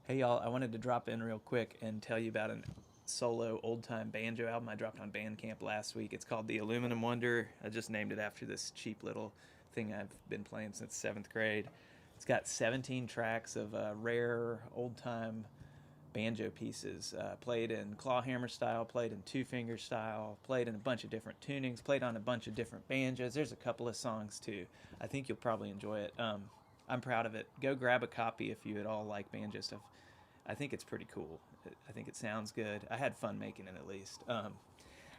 Hey y'all, I wanted to drop in real quick and tell you about a solo old time banjo album I dropped on Bandcamp last week. It's called The Aluminum Wonder. I just named it after this cheap little thing I've been playing since seventh grade. It's got 17 tracks of rare old time banjo pieces, played in clawhammer style, played in two finger style, played in a bunch of different tunings, played on a bunch of different banjos. There's a couple of songs too. I think you'll probably enjoy it. I'm proud of it. Go grab a copy if you at all like banjo stuff. I think it's pretty cool. I think it sounds good. I had fun making it at least. I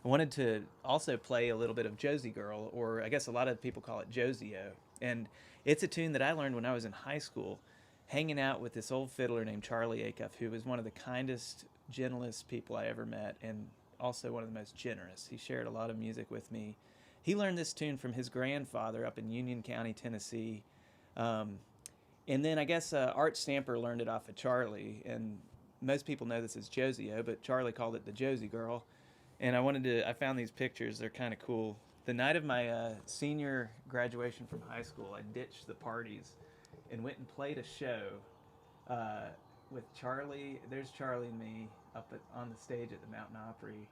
wanted to also play a little bit of Josie Girl, or I guess a lot of people call it Josio. And it's a tune that I learned when I was in high school, hanging out with this old fiddler named Charlie Acuff, who was one of the kindest, gentlest people I ever met, and also one of the most generous. He shared a lot of music with me. He learned this tune from his grandfather up in Union County, Tennessee. Um, and then I guess Art Stamper learned it off of Charlie, and most people know this as Josio, but Charlie called it the Josie Girl. And I found these pictures. They're kind of cool. The night of my senior graduation from high school, I ditched the parties and went and played a show with Charlie. There's Charlie and me on the stage at the Mountain Opry.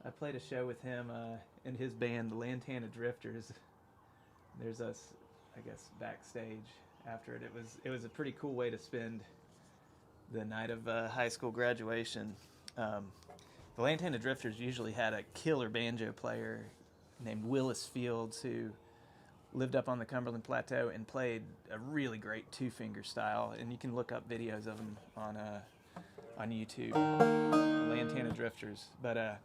I played a show with him and his band, the Lantana Drifters. There's us, I guess, backstage after it. It was a pretty cool way to spend the night of high school graduation. The Lantana Drifters usually had a killer banjo player named Willis Fields who lived up on the Cumberland Plateau and played a really great two-finger style. And you can look up videos of him on YouTube, Lantana Drifters. But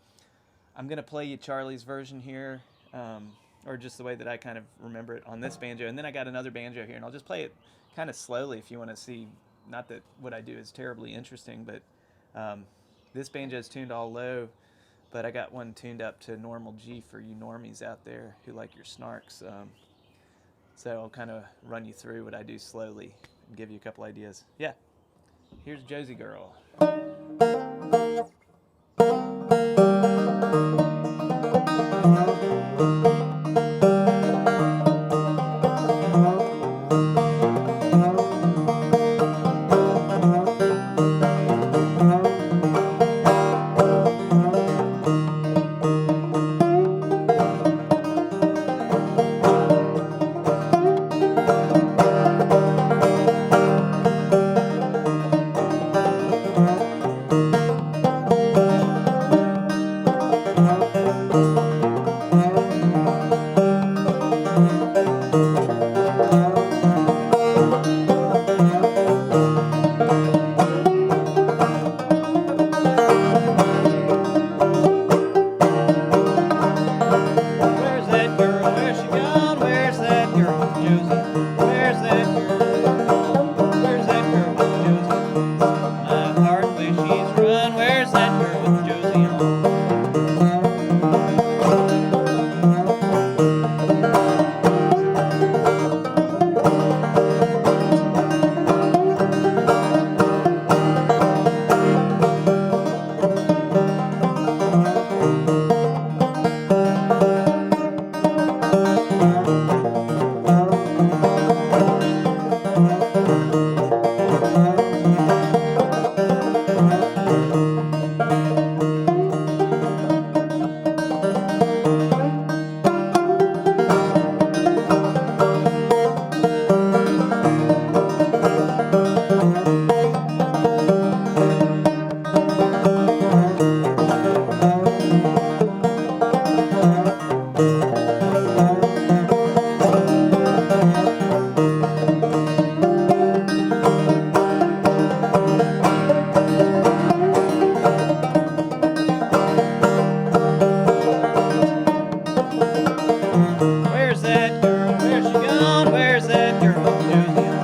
I'm going to play you Charlie's version here, or just the way that I kind of remember it on this banjo. And then I got another banjo here, and I'll just play it kind of slowly if you want to see. Not that what I do is terribly interesting, but this banjo is tuned all low, but I got one tuned up to normal G for you normies out there who like your snarks. So I'll kind of run you through what I do slowly and give you a couple ideas. Yeah, here's Josie Girl. Where's that girl? Where's she gone? Where's that girl, Josie? Where's that girl? Where's that girl with Josie? My heart where she's run. Where's that girl with Josie on? Where's that girl? Where's she gone? Where's that girl with Josie on? My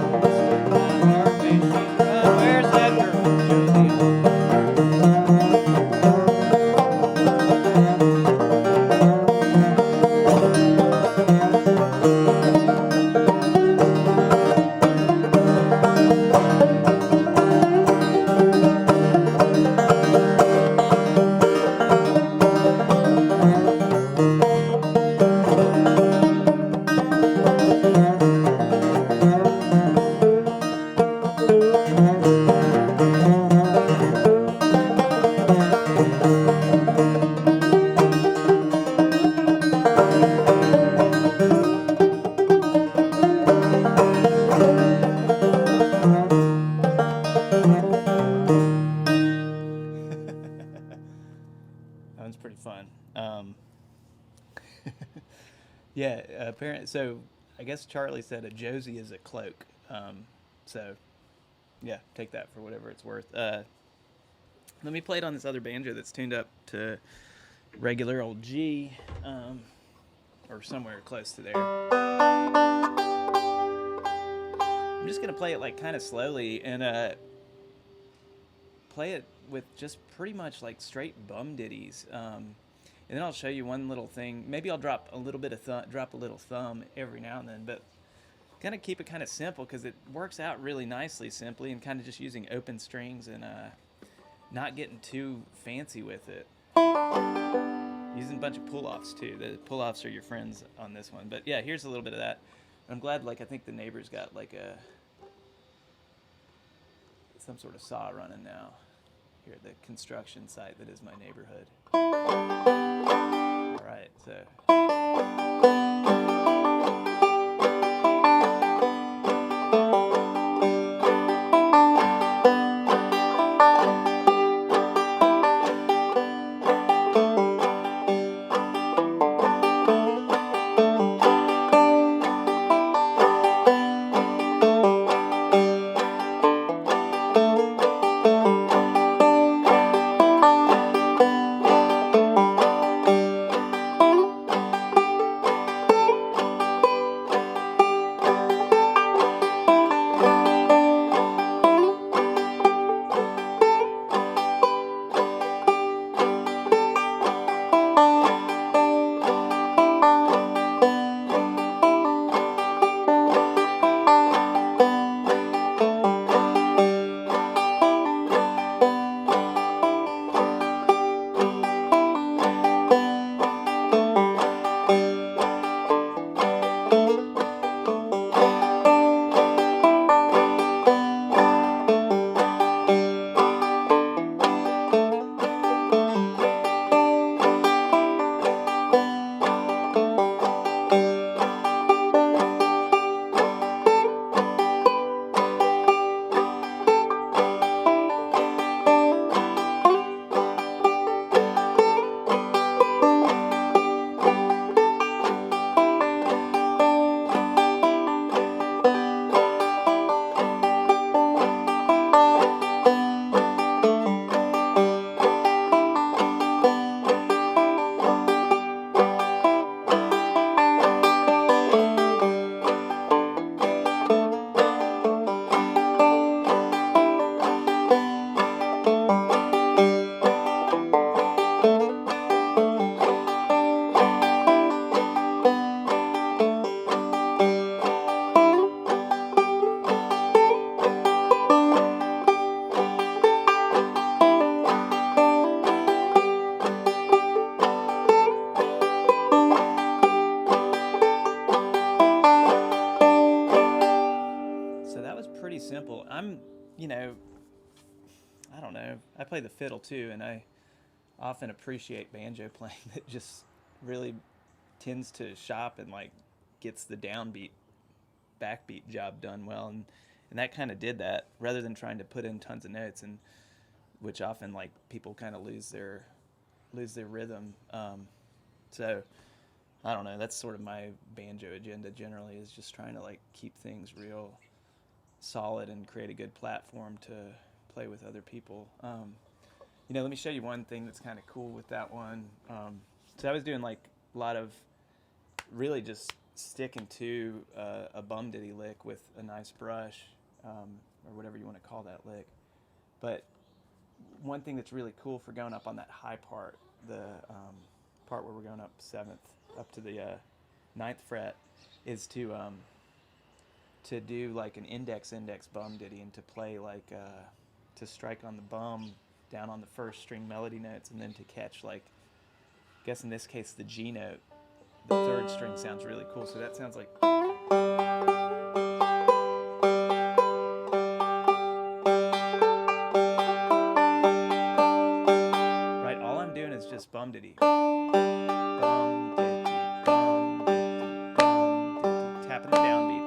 heart where she's run. Where's that girl with Josie on? apparently, so I guess Charlie said a josie is a cloak. So yeah, take that for whatever it's worth. Let me play it on this other banjo that's tuned up to regular old G, or somewhere close to there. I'm just gonna play it like kind of slowly and play it with just pretty much like straight bum ditties. And then I'll show you one little thing. Maybe I'll drop a little bit of drop a little thumb every now and then, but kind of keep it kind of simple because it works out really nicely simply and kind of just using open strings and not getting too fancy with it. Using a bunch of pull-offs too. The pull-offs are your friends on this one. But yeah, here's a little bit of that. I'm glad, like, I think the neighbor's got like some sort of saw running now here at the construction site that is my neighborhood. All right, so. Simple. I don't know. I play the fiddle too, and I often appreciate banjo playing that just really tends to shop and like gets the downbeat, backbeat job done well, and that kind of did that rather than trying to put in tons of notes, and which often like people kind of lose their rhythm. So I don't know. That's sort of my banjo agenda generally, is just trying to like keep things real solid and create a good platform to play with other people. Let me show you one thing that's kind of cool with that one. So I was doing like a lot of really just sticking to a bum ditty lick with a nice brush, or whatever you want to call that lick. But one thing that's really cool for going up on that high part, the part where we're going up 7th, up to the 9th fret, is to do like an index bum ditty, and to play like to strike on the bum down on the first string melody notes, and then to catch, like, I guess in this case the G note. The 3rd string sounds really cool, so that sounds like. Right, all I'm doing is just bum ditty. Bum ditty, bum ditty, bum ditty, tapping the downbeat.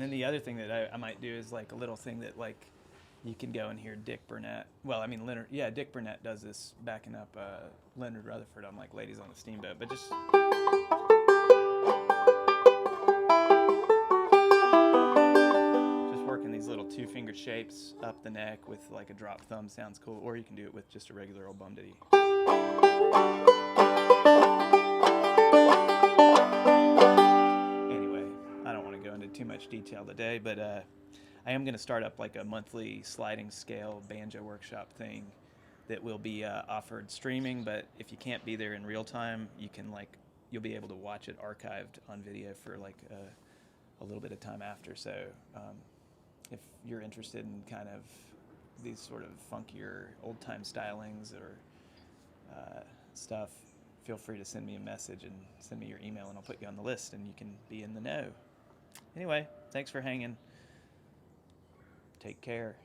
And then the other thing that I might do is like a little thing that like you can go and hear Dick Burnett. Well, I mean Leonard. Yeah, Dick Burnett does this backing up Leonard Rutherford on like Ladies on the Steamboat. But just working these little 2-finger shapes up the neck with like a drop thumb sounds cool. Or you can do it with just a regular old bum ditty. Anyway, I don't want to go into too much detail today, but I am going to start up like a monthly sliding scale banjo workshop thing that will be offered streaming, but if you can't be there in real time, you'll be able to watch it archived on video for like a little bit of time after. So if you're interested in kind of these sort of funkier old-time stylings or stuff, feel free to send me a message and send me your email, and I'll put you on the list and you can be in the know. Anyway, thanks for hanging. Take care.